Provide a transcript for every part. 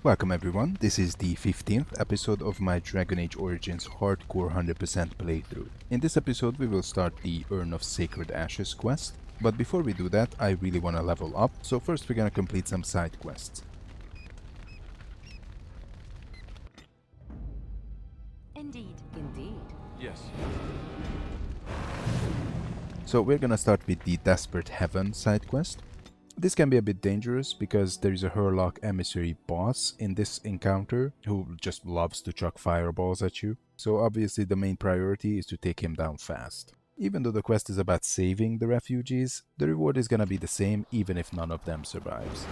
Welcome everyone, this is the 15th episode of my Dragon Age Origins Hardcore 100% playthrough. In this episode we will start the Urn of Sacred Ashes quest, but before we do that I really want to level up, so first we're gonna complete some side quests. Indeed. Yes. So we're gonna start with the Desperate Heaven side quest. This can be a bit dangerous because there is a Hurlock emissary boss in this encounter who just loves to chuck fireballs at you, so obviously the main priority is to take him down fast. Even though the quest is about saving the refugees, the reward is gonna be the same even if none of them survives.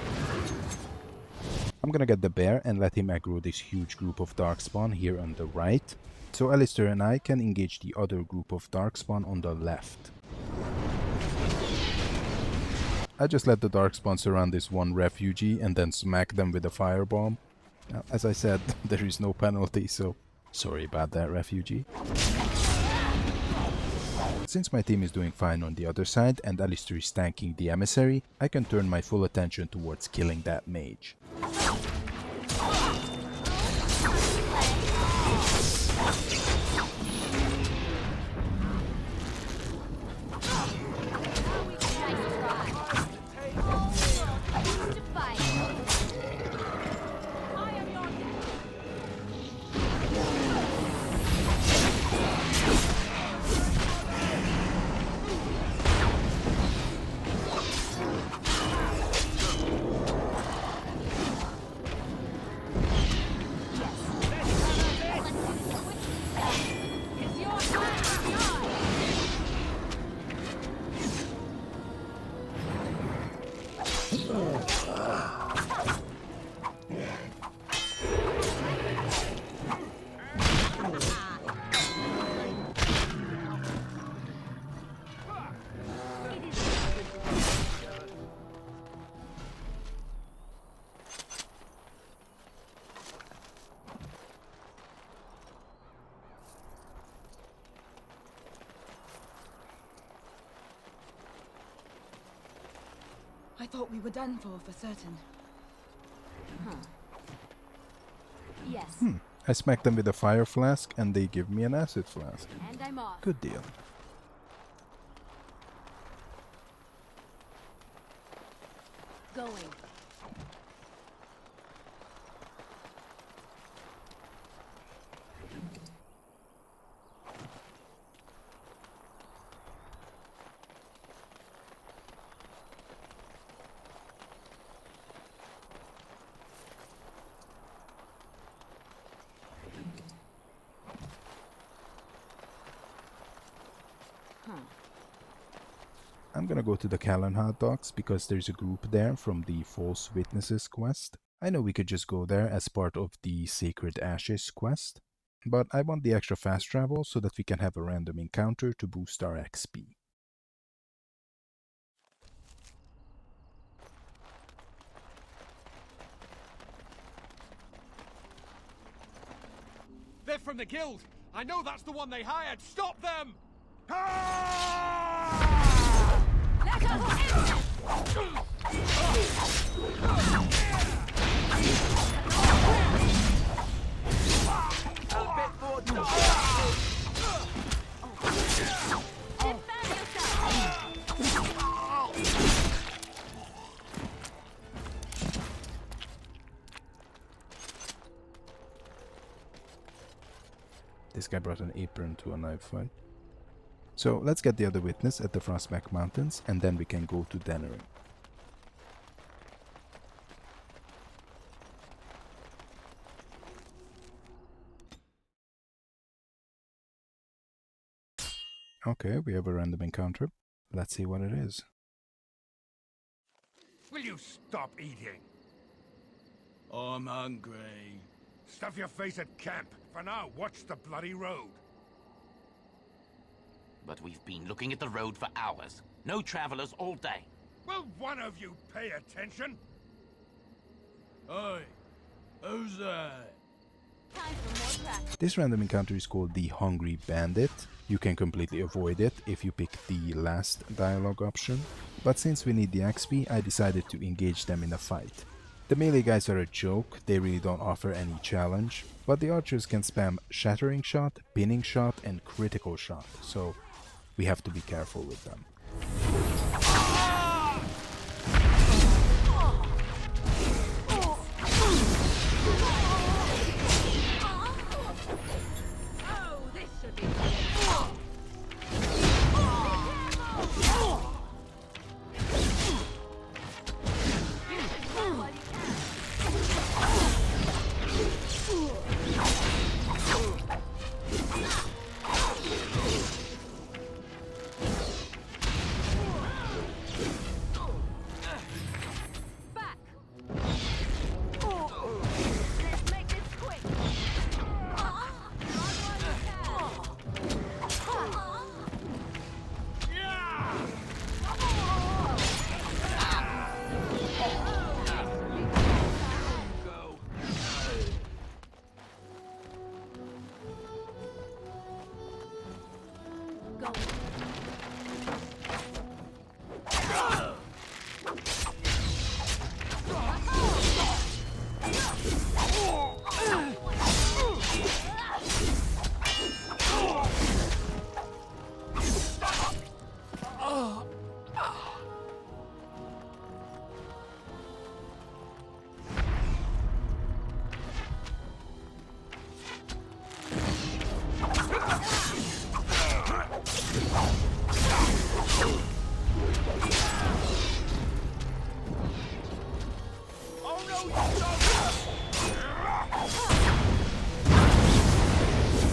I'm gonna get the bear and let him aggro this huge group of Darkspawn here on the right, so Alistair and I can engage the other group of Darkspawn on the left. I just let the Darkspawn surround this one refugee and then smack them with a firebomb. Now, as I said, there is no penalty, so sorry about that, refugee. Since my team is doing fine on the other side and Alistair is tanking the emissary, I can turn my full attention towards killing that mage. I thought we were done for certain. Yes. I smack them with a fire flask and they give me an acid flask. And I'm off. Good deal. Going. I'm gonna go to the Callan hot dogs because there's a group there from the False Witnesses quest. I know we could just go there as part of the Sacred Ashes quest, but I want the extra fast travel so that we can have a random encounter to boost our XP. They're from the guild. I know that's the one they hired. Stop them! Let us A bit more This guy brought an apron to a knife fight. So let's get the other witness at the Frostback Mountains and then we can go to Dennery. Okay, we have a random encounter. Let's see what it is. Will you stop eating? I'm hungry. Stuff your face at camp. For now, watch the bloody road. But we've been looking at the road for hours. No travelers all day. Will one of you pay attention? Oi, who's that? Time for more practice. This random encounter is called the Hungry Bandit. You can completely avoid it if you pick the last dialogue option, but since we need the XP, I decided to engage them in a fight. The melee guys are a joke, they really don't offer any challenge, but the archers can spam shattering shot, pinning shot, and critical shot, so we have to be careful with them. Oh, this should be. Back. Let's make this quick. Go.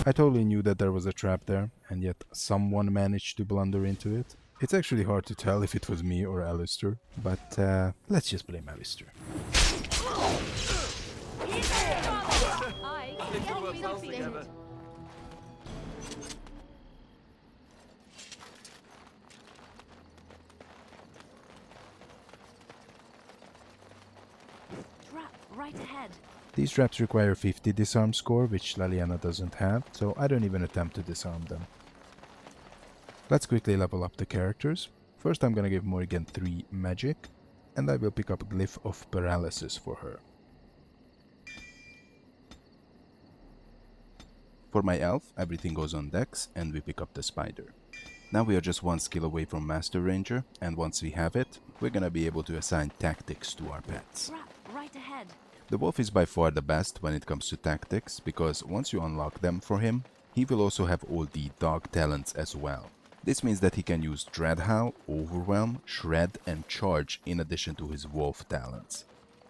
I totally knew that there was a trap there, and yet someone managed to blunder into it. It's actually hard to tell if it was me or Alistair, but let's just blame Alistair. I think it works well together. Trap right ahead. These traps require 50 disarm score, which Leliana doesn't have, so I don't even attempt to disarm them. Let's quickly level up the characters. First I'm gonna give Morrigan 3 magic, and I will pick up Glyph of Paralysis for her. For my elf, everything goes on Dex, and we pick up the Spider. Now we are just one skill away from Master Ranger, and once we have it, we're gonna be able to assign tactics to our pets. Trap right ahead. The wolf is by far the best when it comes to tactics, because once you unlock them for him, he will also have all the dog talents as well. This means that he can use Dreadhowl, Overwhelm, Shred and Charge in addition to his wolf talents.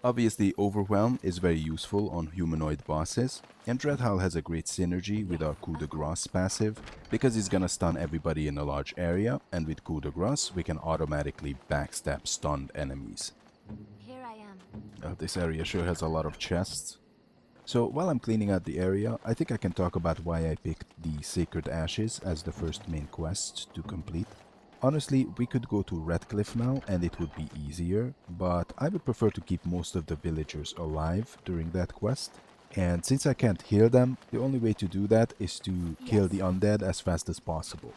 Obviously, Overwhelm is very useful on humanoid bosses, and Dreadhowl has a great synergy with our Coup de Grace passive, because he's gonna stun everybody in a large area, and with Coup de Grace we can automatically backstab stunned enemies. Here I am. This area sure has a lot of chests. So while I'm cleaning out the area, I think I can talk about why I picked the Sacred Ashes as the first main quest to complete. Honestly, we could go to Redcliffe now and it would be easier, but I would prefer to keep most of the villagers alive during that quest. And since I can't heal them, the only way to do that is to kill the undead as fast as possible.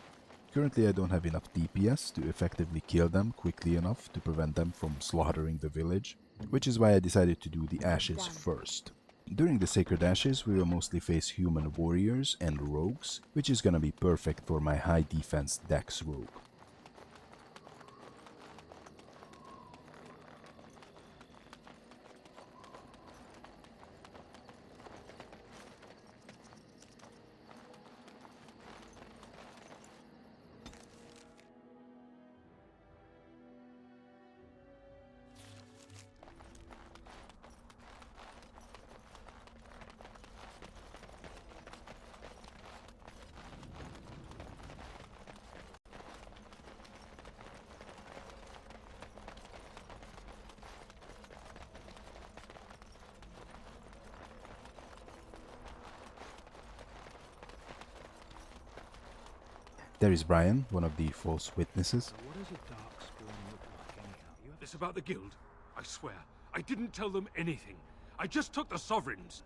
Currently I don't have enough DPS to effectively kill them quickly enough to prevent them from slaughtering the village, which is why I decided to do the Ashes first. During the Sacred Ashes we will mostly face human warriors and rogues, which is gonna be perfect for my high defense Dex rogue. There is Brian, one of the false witnesses. What does a dark spawn look like anyhow? This about the guild? I swear, I didn't tell them anything. I just took the sovereigns.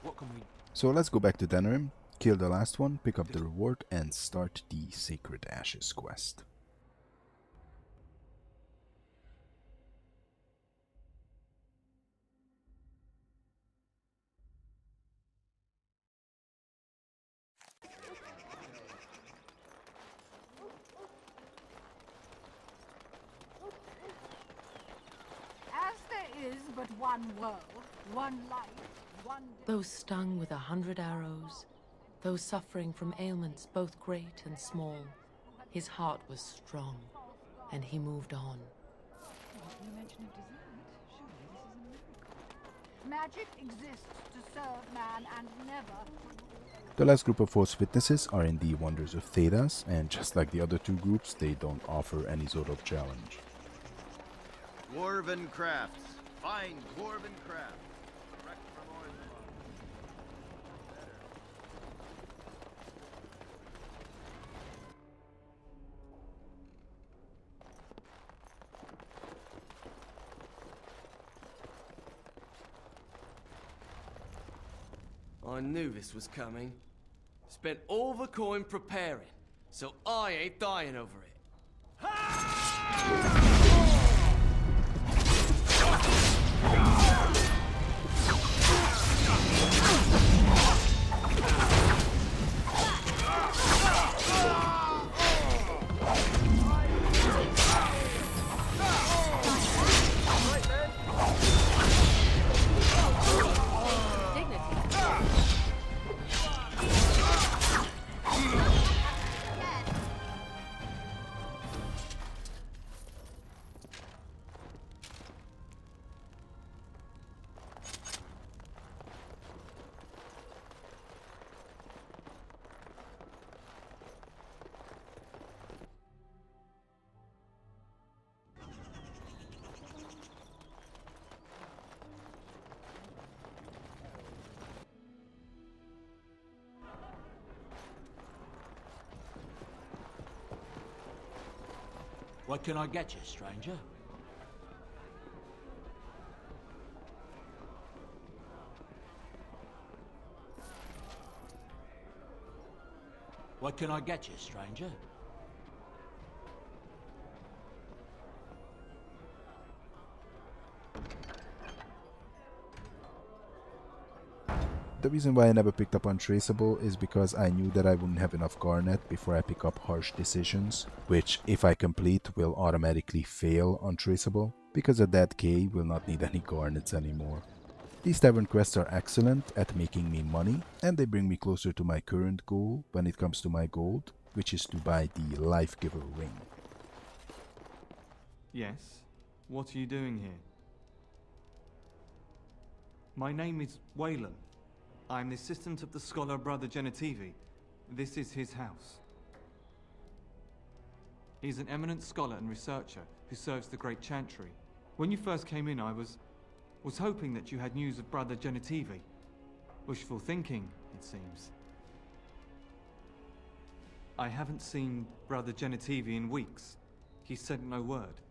What can we... So let's go back to Denerim, kill the last one, pick up the reward, and start the Sacred Ashes quest. As there is but one world, one life, one... Those stung with 100 arrows, those suffering from ailments both great and small, his heart was strong, and he moved on. You mention of dessert? Surely this is a miracle. Magic exists to serve man and never... The last group of Force Witnesses are in the Wonders of Thedas, and just like the other two groups, they don't offer any sort of challenge. Dwarven crafts. Fine dwarven crafts. Direct from Orthodox. I knew this was coming. Spent all the coin preparing, so I ain't dying over it. What can I get you, stranger? What can I get you, stranger? The reason why I never picked up Untraceable is because I knew that I wouldn't have enough Garnet before I pick up Harsh Decisions, which, if I complete, will automatically fail Untraceable, because a dead K will not need any Garnets anymore. These tavern quests are excellent at making me money, and they bring me closer to my current goal when it comes to my gold, which is to buy the Life Giver ring. Yes? What are you doing here? My name is Weylon. I'm the assistant of the scholar Brother Genitivi. This is his house. He's an eminent scholar and researcher who serves the Great Chantry. When you first came in, I was hoping that you had news of Brother Genitivi. Wishful thinking, it seems. I haven't seen Brother Genitivi in weeks. He said no word.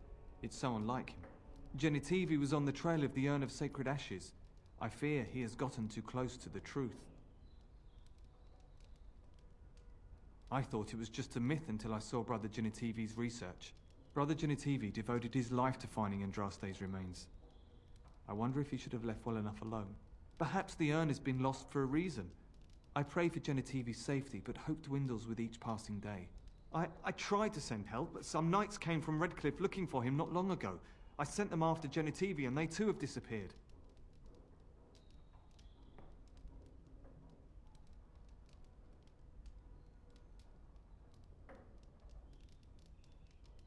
It's so unlike him. Genitivi was on the trail of the Urn of Sacred Ashes. I fear he has gotten too close to the truth. I thought it was just a myth until I saw Brother Genitivi's research. Brother Genitivi devoted his life to finding Andraste's remains. I wonder if he should have left well enough alone. Perhaps the urn has been lost for a reason. I pray for Genitivi's safety, but hope dwindles with each passing day. I tried to send help, but some knights came from Redcliffe looking for him not long ago. I sent them after Genitivi, and they too have disappeared.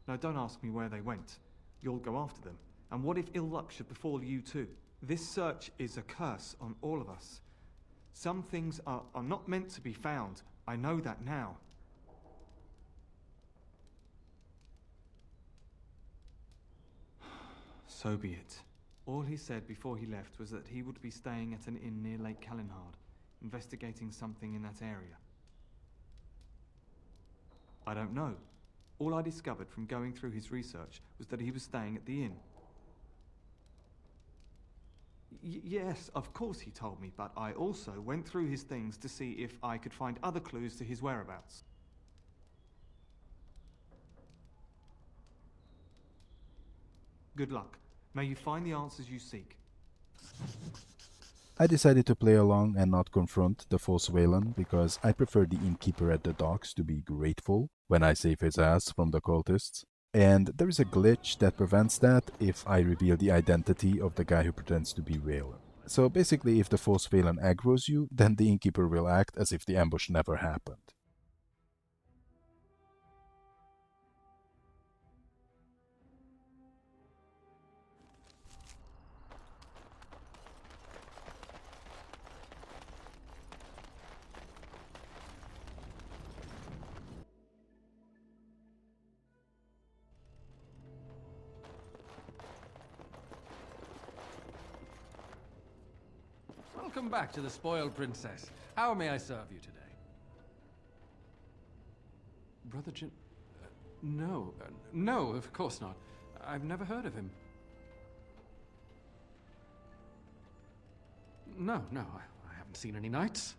Now don't ask me where they went. You'll go after them. And what if ill luck should befall you too? This search is a curse on all of us. Some things are not meant to be found. I know that now. So be it. All he said before he left was that he would be staying at an inn near Lake Calenhard, investigating something in that area. I don't know. All I discovered from going through his research was that he was staying at the inn. Yes, of course he told me, but I also went through his things to see if I could find other clues to his whereabouts. Good luck. May you find the answers you seek. I decided to play along and not confront the false Weylon because I prefer the innkeeper at the docks to be grateful when I save his ass from the cultists. And there is a glitch that prevents that if I reveal the identity of the guy who pretends to be Weylon. So basically, if the false Weylon aggroes you, then the innkeeper will act as if the ambush never happened. Welcome back to the Spoiled Princess. How may I serve you today? Brother Jin... no, of course not. I've never heard of him. No, I haven't seen any knights.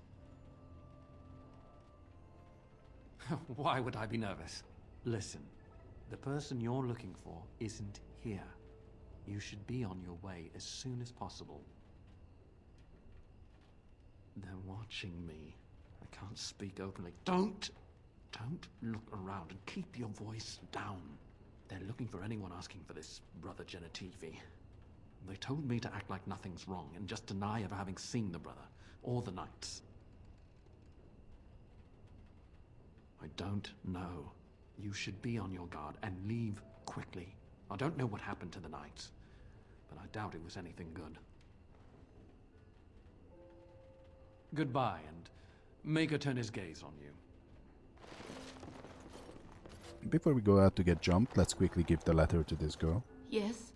Why would I be nervous? Listen, the person you're looking for isn't here. You should be on your way as soon as possible. They're watching me. I can't speak openly. Don't look around and keep your voice down. They're looking for anyone asking for this brother Genitivi. They told me to act like nothing's wrong and just deny ever having seen the brother or the knights. I don't know. You should be on your guard and leave quickly. I don't know what happened to the knights, but I doubt it was anything good. Goodbye, and make her turn his gaze on you. Before we go out to get jumped, let's quickly give the letter to this girl. Yes?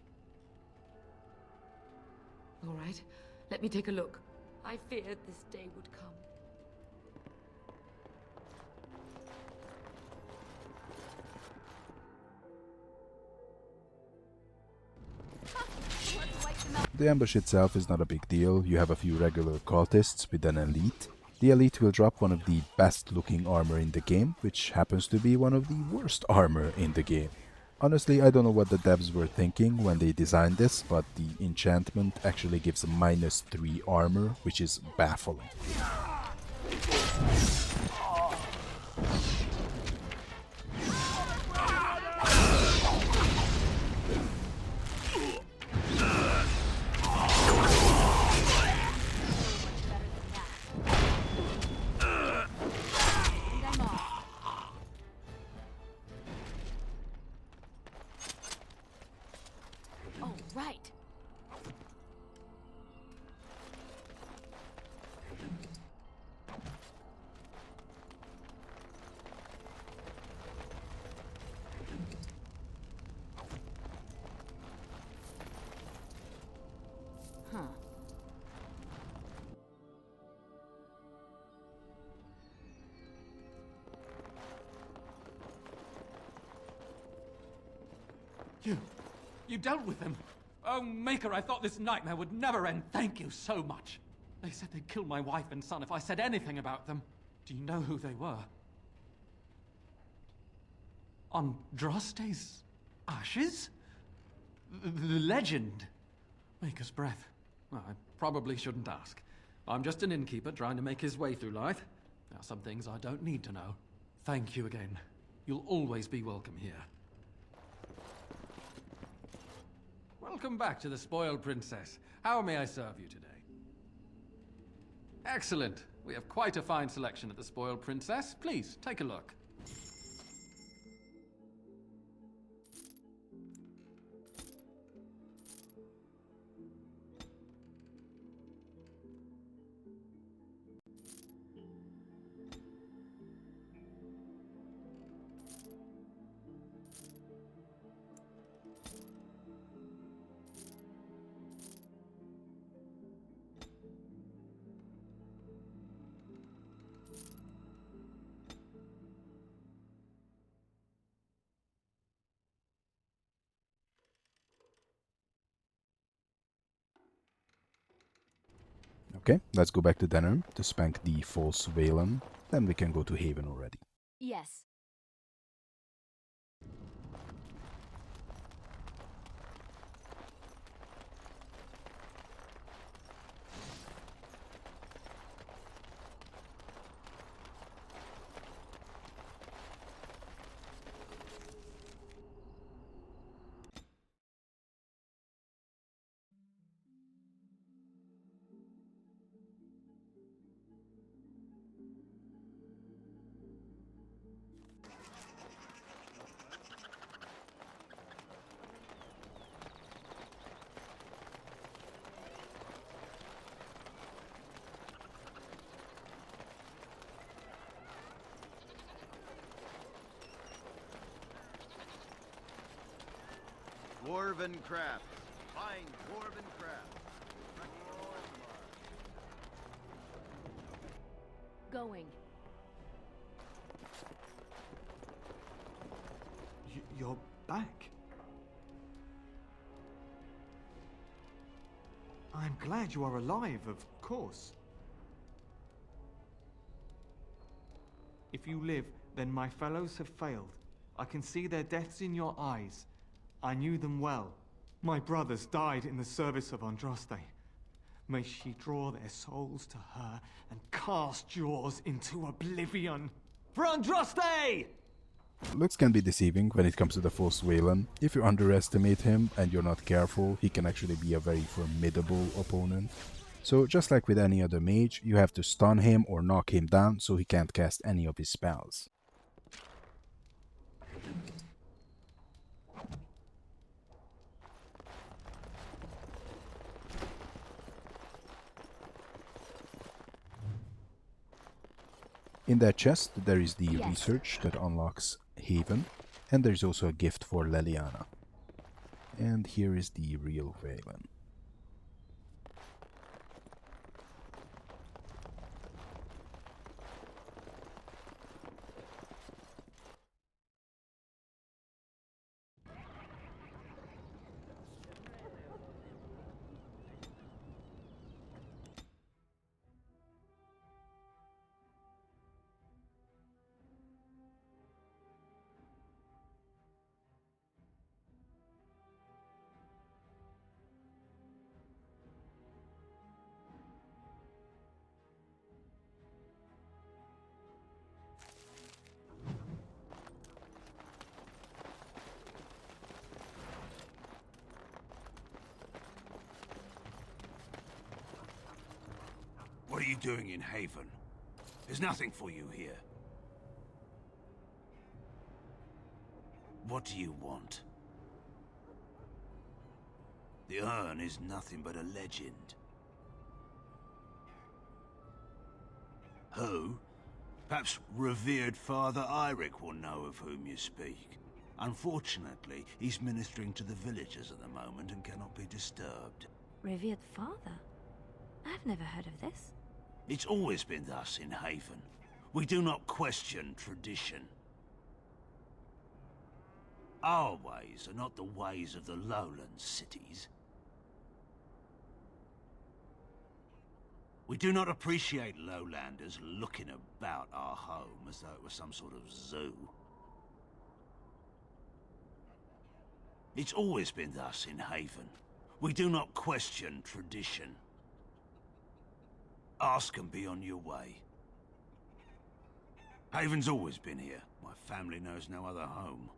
All right, let me take a look. I feared this day would come. The ambush itself is not a big deal. You have a few regular cultists with an elite. The elite will drop one of the best looking armor in the game, which happens to be one of the worst armor in the game. Honestly, I don't know what the devs were thinking when they designed this, but the enchantment actually gives a -3 armor, which is baffling. Right. Huh. You dealt with them. Oh, Maker, I thought this nightmare would never end. Thank you so much. They said they'd kill my wife and son if I said anything about them. Do you know who they were? Andraste's ashes? The legend? Maker's breath. Well, I probably shouldn't ask. I'm just an innkeeper trying to make his way through life. There are some things I don't need to know. Thank you again. You'll always be welcome here. Welcome back to the Spoiled Princess. How may I serve you today? Excellent. We have quite a fine selection at the Spoiled Princess. Please, take a look. Okay, let's go back to Denham to spank the false Weylon. Then we can go to Haven already. Yes. Dwarven craft. Fine dwarven craft. Going. You're back. I'm glad you are alive, of course. If you live, then my fellows have failed. I can see their deaths in your eyes. I knew them well. My brothers died in the service of Andraste. May she draw their souls to her and cast yours into oblivion. For Andraste! Looks can be deceiving when it comes to the false Weylon. If you underestimate him and you're not careful, he can actually be a very formidable opponent. So just like with any other mage, you have to stun him or knock him down so he can't cast any of his spells. In that chest, there is the research that unlocks Haven, and there's also a gift for Leliana. And here is the real Weylon. What are you doing in Haven? There's nothing for you here. What do you want? The urn is nothing but a legend. Who? Perhaps revered Father Eirik will know of whom you speak. Unfortunately, he's ministering to the villagers at the moment and cannot be disturbed. Revered father? I've never heard of this. It's always been thus in Haven. We do not question tradition. Our ways are not the ways of the lowland cities. We do not appreciate lowlanders looking about our home as though it was some sort of zoo. It's always been thus in Haven. We do not question tradition. Ask and be on your way. Haven's always been here. My family knows no other home.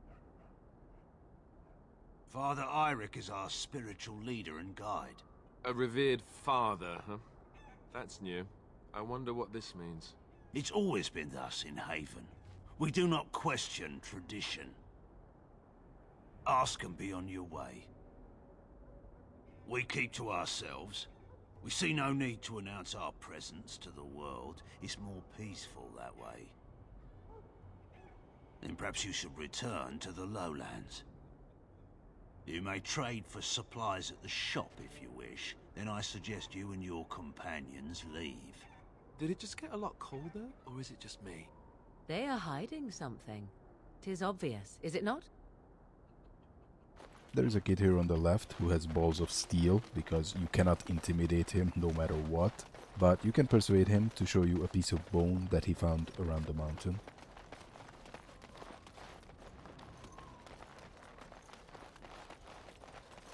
Father Eirik is our spiritual leader and guide. A revered father, huh? That's new. I wonder what this means. It's always been thus in Haven. We do not question tradition. Ask and be on your way. We keep to ourselves. We see no need to announce our presence to the world. It's more peaceful that way. Then perhaps you should return to the lowlands. You may trade for supplies at the shop if you wish. Then I suggest you and your companions leave. Did it just get a lot colder, or is it just me? They are hiding something. 'Tis obvious, is it not? There is a kid here on the left who has balls of steel because you cannot intimidate him no matter what. But you can persuade him to show you a piece of bone that he found around the mountain.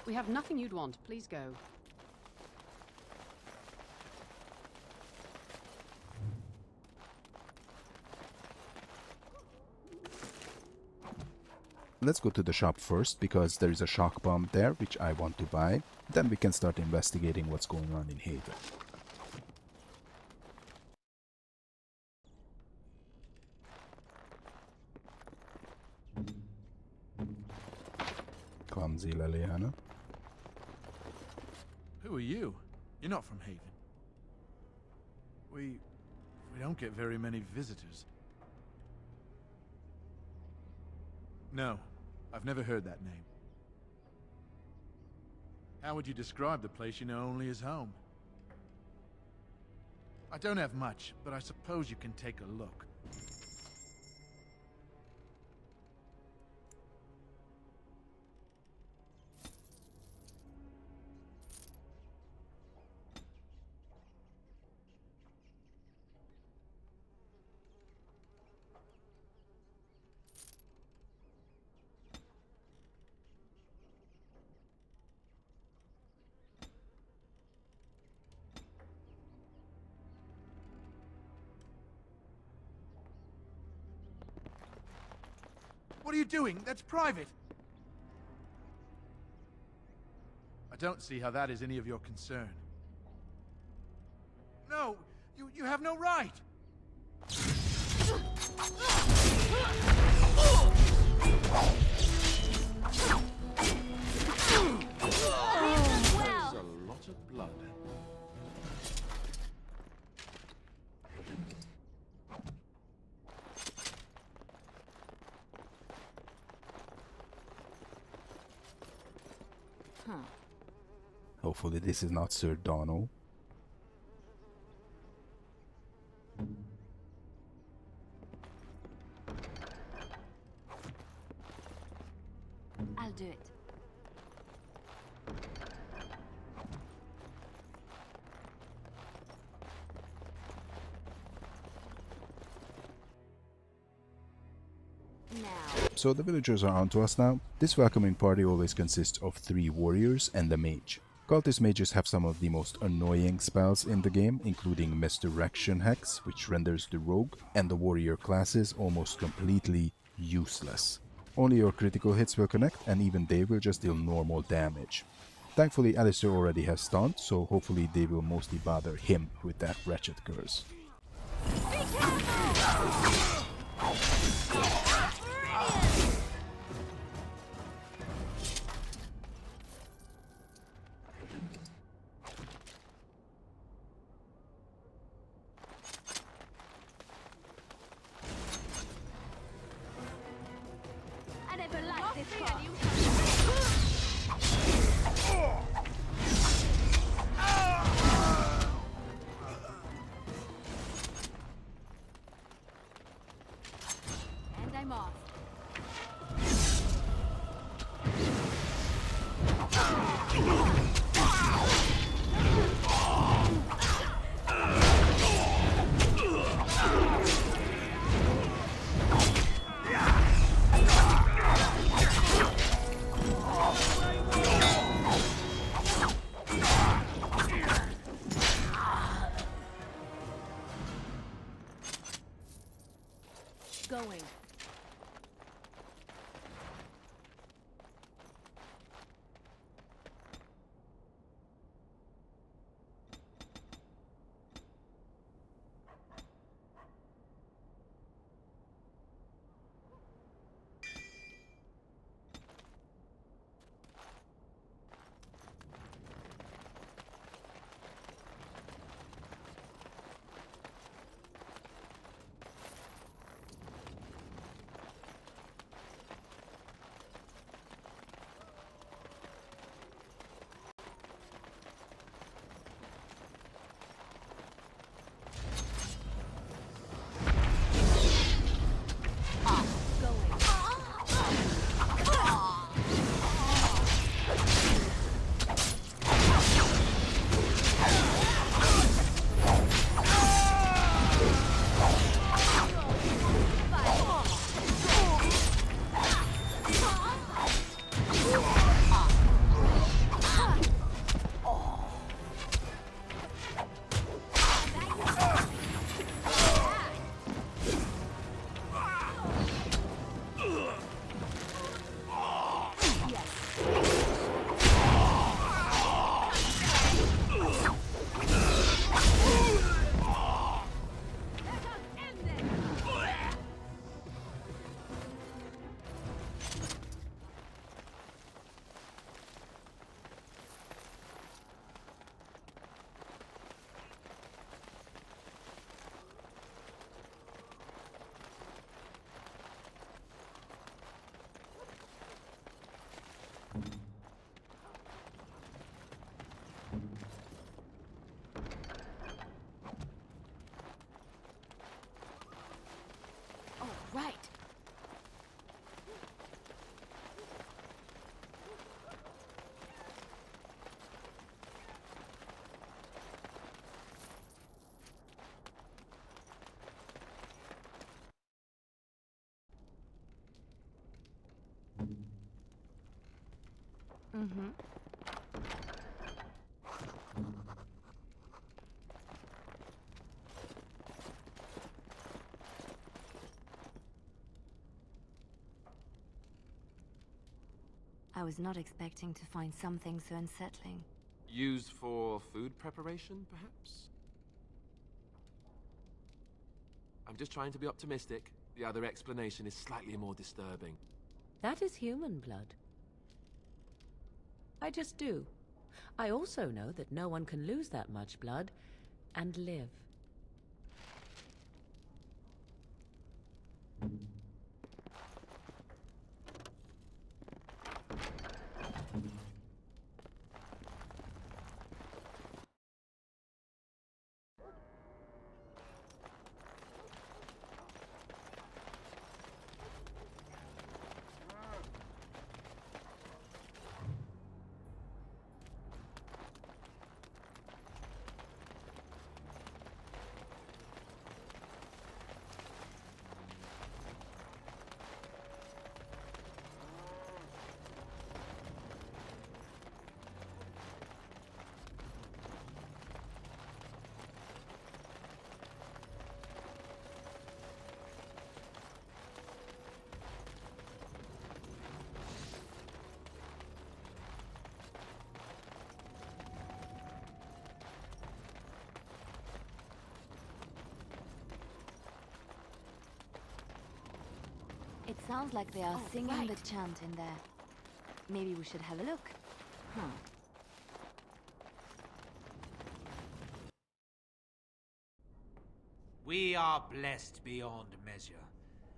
We have nothing you'd want. Please go. Let's go to the shop first, because there is a shock bomb there which I want to buy. Then we can start investigating what's going on in Haven. Clumsy Liliana. Who are you? You're not from Haven. We don't get very many visitors. No, I've never heard that name. How would you describe the place you know only as home? I don't have much, but I suppose you can take a look. What are you doing? That's private! I don't see how that is any of your concern. No! You have no right! That's a lot of blood. Hopefully this is not Sir Donald. I'll do it. So the villagers are onto us now. This welcoming party always consists of 3 warriors and a mage. Cultist mages have some of the most annoying spells in the game, including Misdirection Hex, which renders the rogue and the warrior classes almost completely useless. Only your critical hits will connect, and even they will just deal normal damage. Thankfully, Alistair already has taunt, so hopefully they will mostly bother him with that wretched curse. I never liked this part. And I'm off. Mm-hmm. I was not expecting to find something so unsettling. Used for food preparation, perhaps? I'm just trying to be optimistic. The other explanation is slightly more disturbing. That is human blood. I just do. I also know that no one can lose that much blood and live. It sounds like they are singing the chant in there. Maybe we should have a look. We are blessed beyond measure.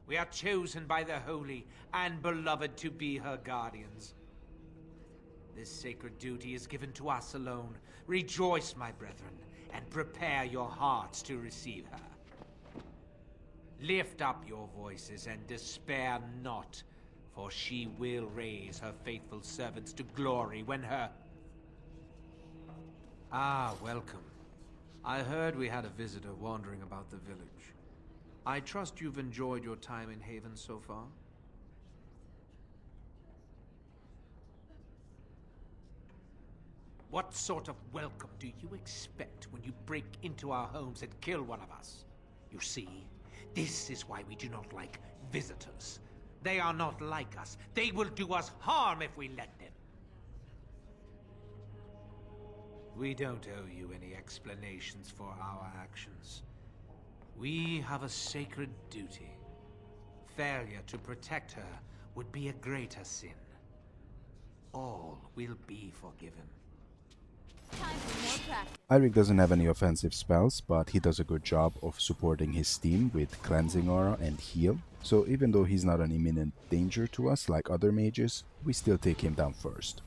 We are chosen by the holy and beloved to be her guardians. This sacred duty is given to us alone. Rejoice, my brethren, and prepare your hearts to receive her. Lift up your voices and despair not, for she will raise her faithful servants to glory when her... Ah, welcome. I heard we had a visitor wandering about the village. I trust you've enjoyed your time in Haven so far? What sort of welcome do you expect when you break into our homes and kill one of us? You see, this is why we do not like visitors. They are not like us. They will do us harm if we let them. We don't owe you any explanations for our actions. We have a sacred duty. Failure to protect her would be a greater sin. All will be forgiven. Eirik doesn't have any offensive spells, but he does a good job of supporting his team with Cleansing Aura and Heal. So even though he's not an imminent danger to us like other mages, we still take him down first.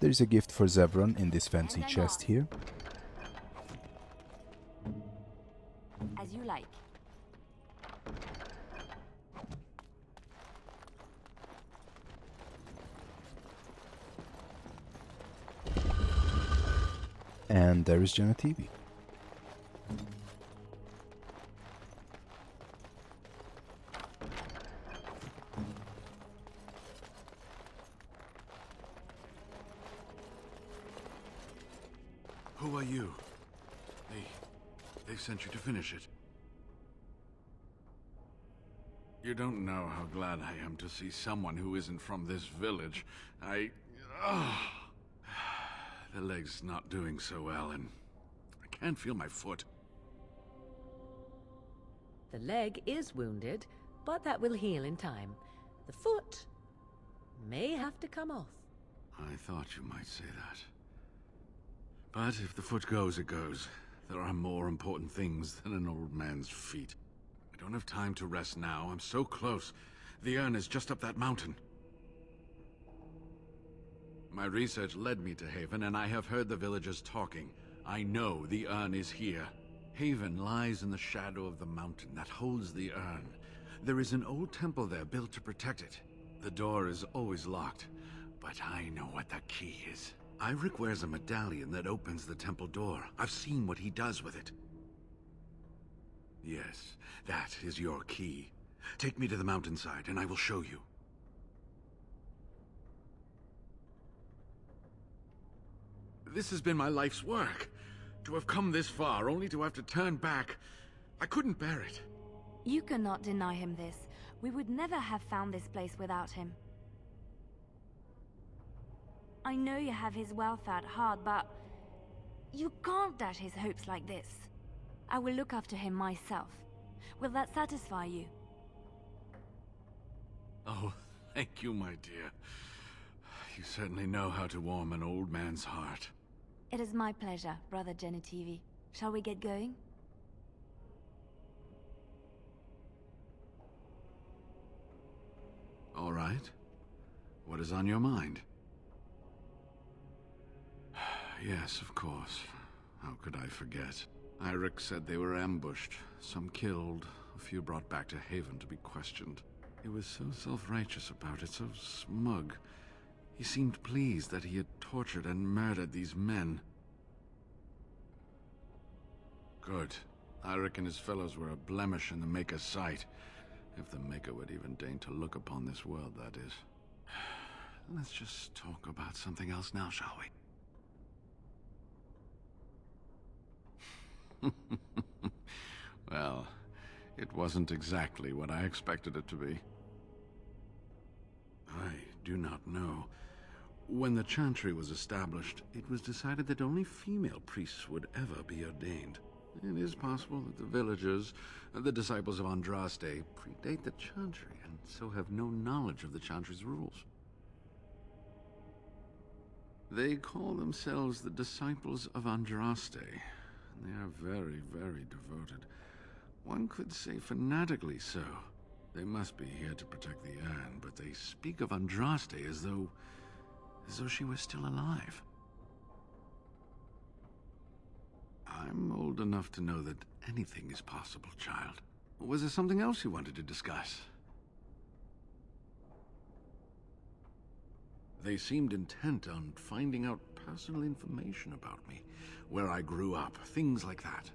There's a gift for Zevran in this fancy chest here. As you like. And there is Genitivi. Who are you? They sent you to finish it. You don't know how glad I am to see someone who isn't from this village. The leg's not doing so well, and I can't feel my foot. The leg is wounded, but that will heal in time. The foot may have to come off. I thought you might say that. But if the foot goes, it goes. There are more important things than an old man's feet. I don't have time to rest now. I'm so close. The urn is just up that mountain. My research led me to Haven, and I have heard the villagers talking. I know the urn is here. Haven lies in the shadow of the mountain that holds the urn. There is an old temple there built to protect it. The door is always locked, but I know what the key is. Iric wears a medallion that opens the temple door. I've seen what he does with it. Yes, that is your key. Take me to the mountainside, and I will show you. This has been my life's work. To have come this far, only to have to turn back. I couldn't bear it. You cannot deny him this. We would never have found this place without him. I know you have his welfare at heart, but you can't dash his hopes like this. I will look after him myself. Will that satisfy you? Oh, thank you, my dear. You certainly know how to warm an old man's heart. It is my pleasure, Brother Genitivi. Shall we get going? All right. What is on your mind? Yes, of course. How could I forget? Iric said they were ambushed, some killed, a few brought back to Haven to be questioned. He was so self-righteous about it, so smug. He seemed pleased that he had tortured and murdered these men. Good. Iric and his fellows were a blemish in the Maker's sight. If the Maker would even deign to look upon this world, that is. Let's just talk about something else now, shall we? Well, it wasn't exactly what I expected it to be. I do not know. When the Chantry was established, it was decided that only female priests would ever be ordained. It is possible that the villagers, the disciples of Andraste, predate the Chantry and so have no knowledge of the Chantry's rules. They call themselves the disciples of Andraste, and they are very, very devoted. One could say fanatically so. They must be here to protect the urn, but they speak of Andraste as though she was still alive. I'm old enough to know that anything is possible, child. Was there something else you wanted to discuss? They seemed intent on finding out personal information about me, where I grew up, things like that.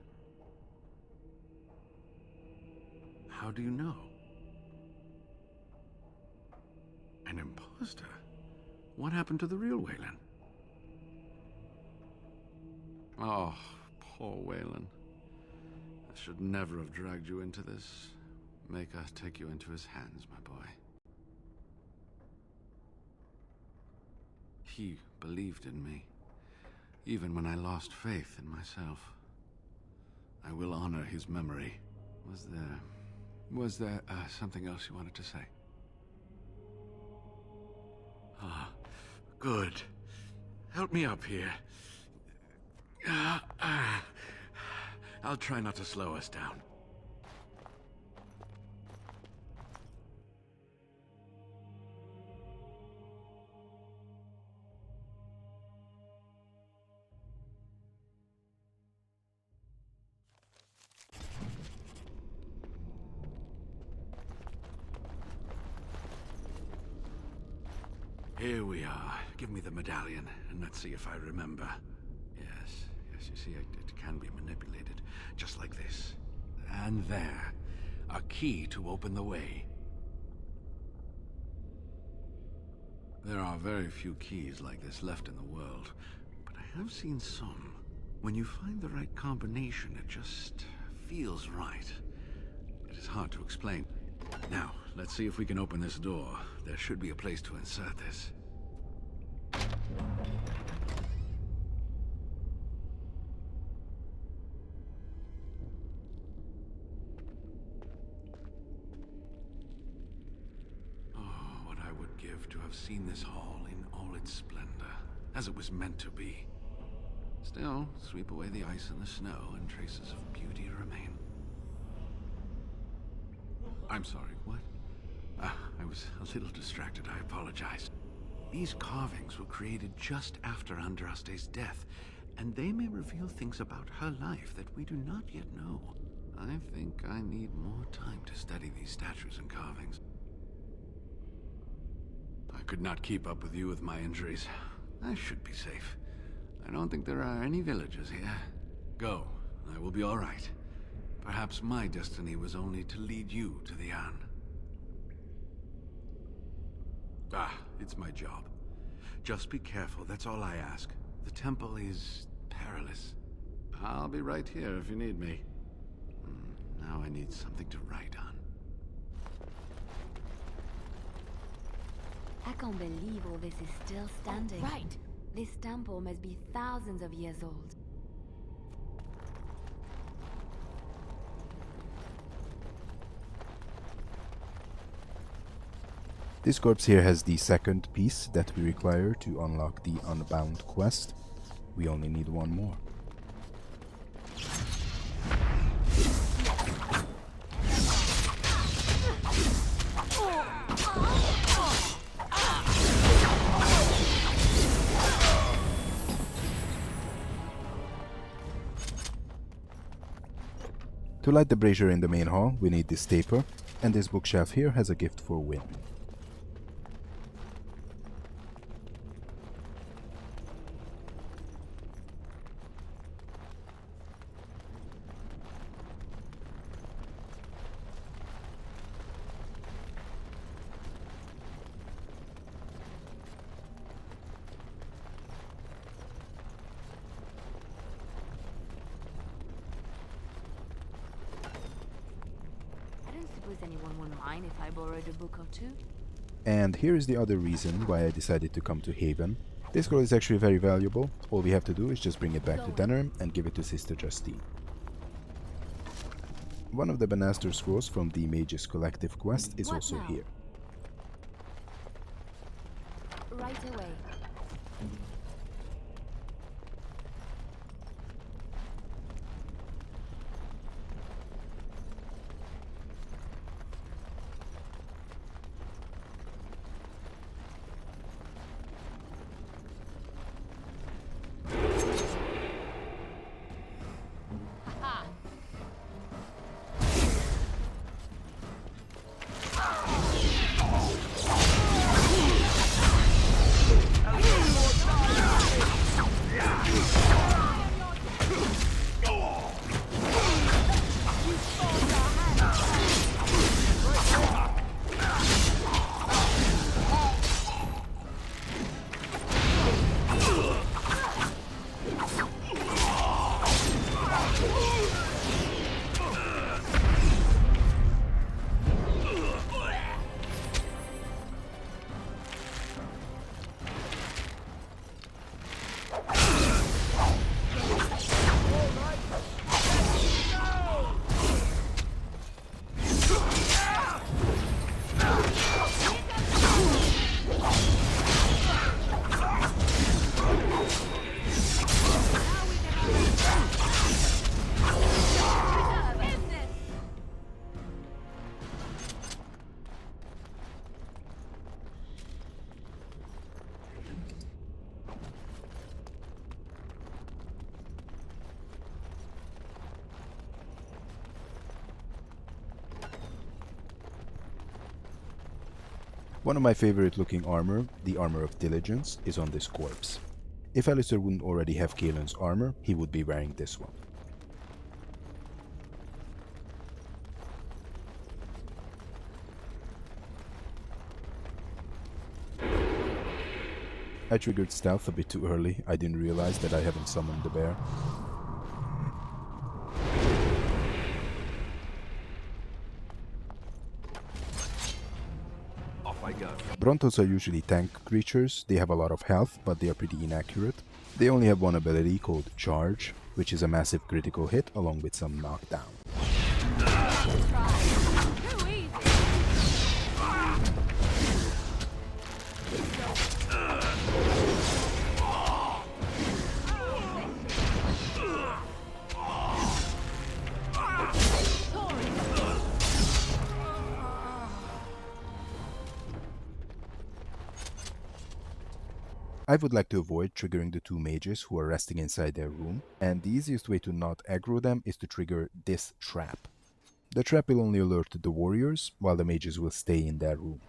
How do you know? An imposter? What happened to the real Weylon? Oh, poor Weylon. I should never have dragged you into this. Maker take you into his hands, my boy. He believed in me, even when I lost faith in myself. I will honor his memory. Was there something else you wanted to say? Ah, good. Help me up here. I'll try not to slow us down. Here we are. Give me the medallion, and let's see if I remember. Yes, you see, it can be manipulated, just like this. And there, a key to open the way. There are very few keys like this left in the world, but I have seen some. When you find the right combination, it just feels right. It is hard to explain. Now, let's see if we can open this door. There should be a place to insert this. Oh, what I would give to have seen this hall in all its splendor, as it was meant to be. Still, sweep away the ice and the snow, and traces of beauty remain. I'm sorry, what? I was a little distracted, I apologize. These carvings were created just after Andraste's death, and they may reveal things about her life that we do not yet know. I think I need more time to study these statues and carvings. I could not keep up with you with my injuries. I should be safe. I don't think there are any villagers here. Go, I will be all right. Perhaps my destiny was only to lead you to the Urn. It's my job. Just be careful, that's all I ask. The temple is perilous. I'll be right here if you need me. Now I need something to write on. I can't believe all this is still standing. Oh, right. This temple must be thousands of years old. This corpse here has the second piece that we require to unlock the Unbound quest. We only need one more. To light the brazier in the main hall, we need this taper, and this bookshelf here has a gift for Wynne. Anyone wouldn't mind if I borrowed a book or two? And here is the other reason why I decided to come to Haven. This scroll is actually very valuable. All we have to do is just bring it back to Denner and give it to Sister Justine. One of the Banaster scrolls from the Mages Collective quest is also here. Right away. One of my favorite looking armor, the Armor of Diligence, is on this corpse. If Alistair wouldn't already have Kaelin's armor, he would be wearing this one. I triggered stealth a bit too early. I didn't realize that I haven't summoned the bear. Brontos are usually tank creatures. They have a lot of health, but they are pretty inaccurate. They only have one ability called Charge, which is a massive critical hit along with some knockdown. I would like to avoid triggering the two mages who are resting inside their room, and the easiest way to not aggro them is to trigger this trap. The trap will only alert the warriors, while the mages will stay in their room.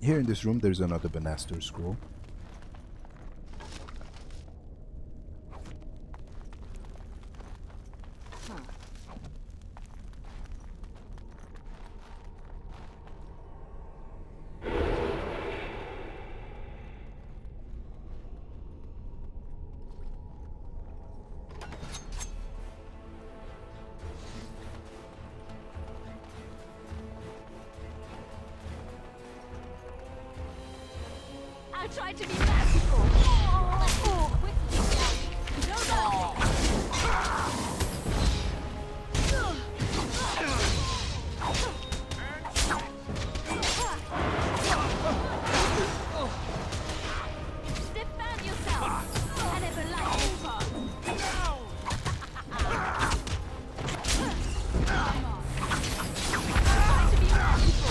Here in this room there's another Banaster scroll. I tried to be merciful. Oh, quickly, no, defend yourself. I never liked this part. I tried to be merciful.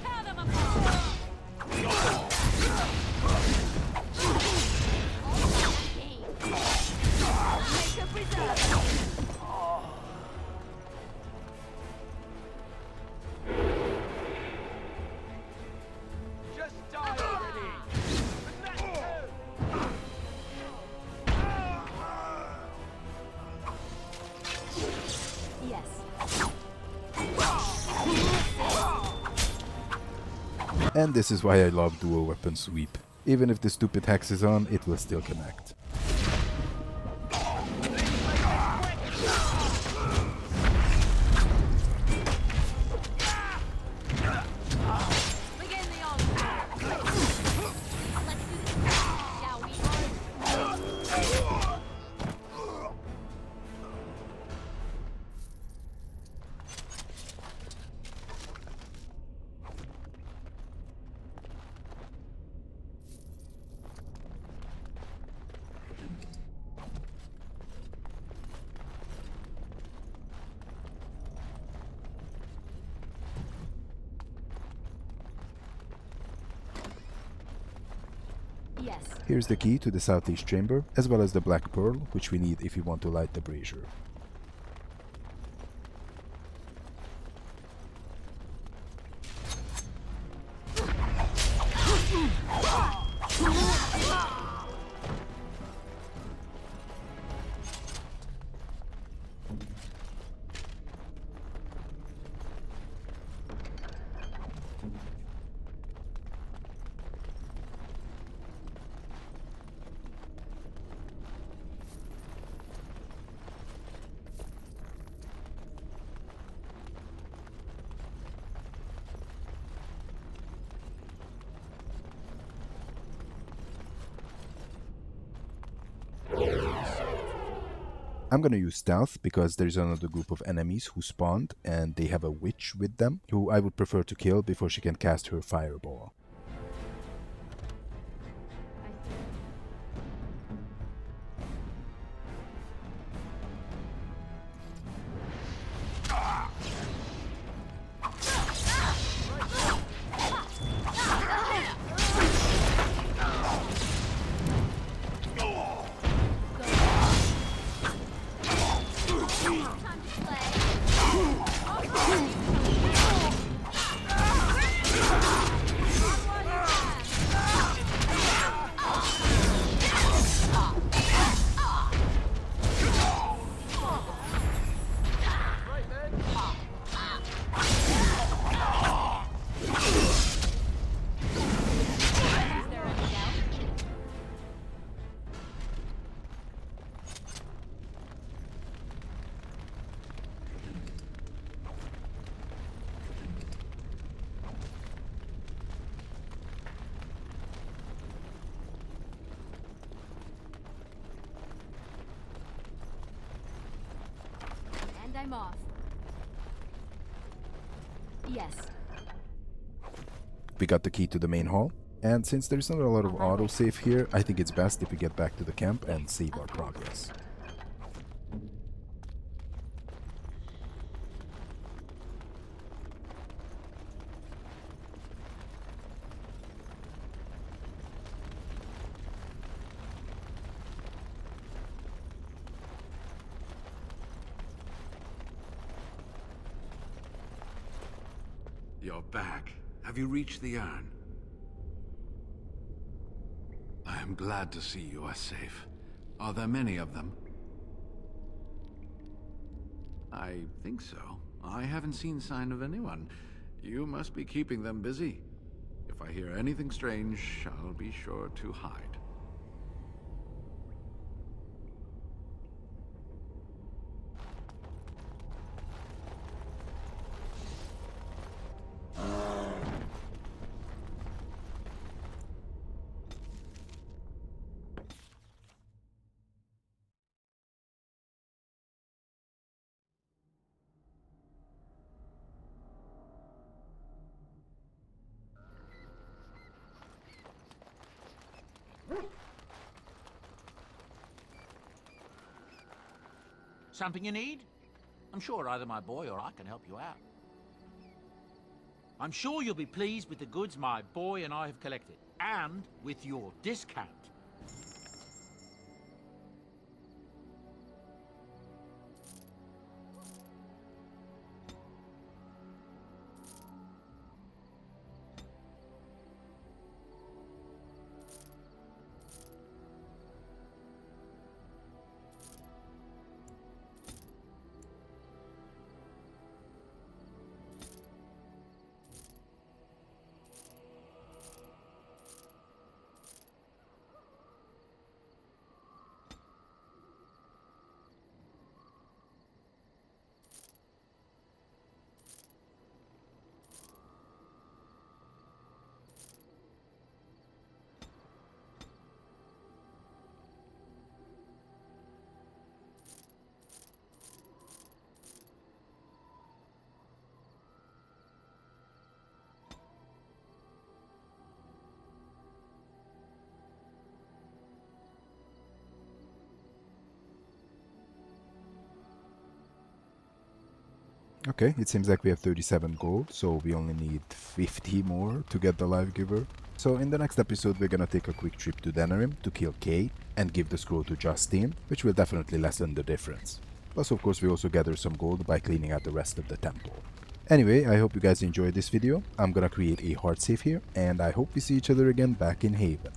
Now And this is why I love dual weapon sweep. Even if the stupid hex is on, it will still connect. Yes. Here's the key to the southeast chamber, as well as the black pearl, which we need if we want to light the brazier. I'm gonna use stealth because there's another group of enemies who spawned and they have a witch with them who I would prefer to kill before she can cast her fireball. And I'm off. Yes. We got the key to the main hall, and since there's not a lot of autosave here, I think it's best if we get back to the camp and save our progress. You're back. Have you reached the urn? I am glad to see you are safe. Are there many of them? I think so. I haven't seen sign of anyone. You must be keeping them busy. If I hear anything strange, I'll be sure to hide. Something you need? I'm sure either my boy or I can help you out. I'm sure you'll be pleased with the goods my boy and I have collected, and with your discount. Okay, it seems like we have 37 gold, so we only need 50 more to get the Life Giver. So in the next episode we're gonna take a quick trip to Denerim to kill Kay and give the scroll to Justine, which will definitely lessen the difference. Plus of course we also gather some gold by cleaning out the rest of the temple. Anyway, I hope you guys enjoyed this video. I'm gonna create a hard save here, and I hope we see each other again back in Haven.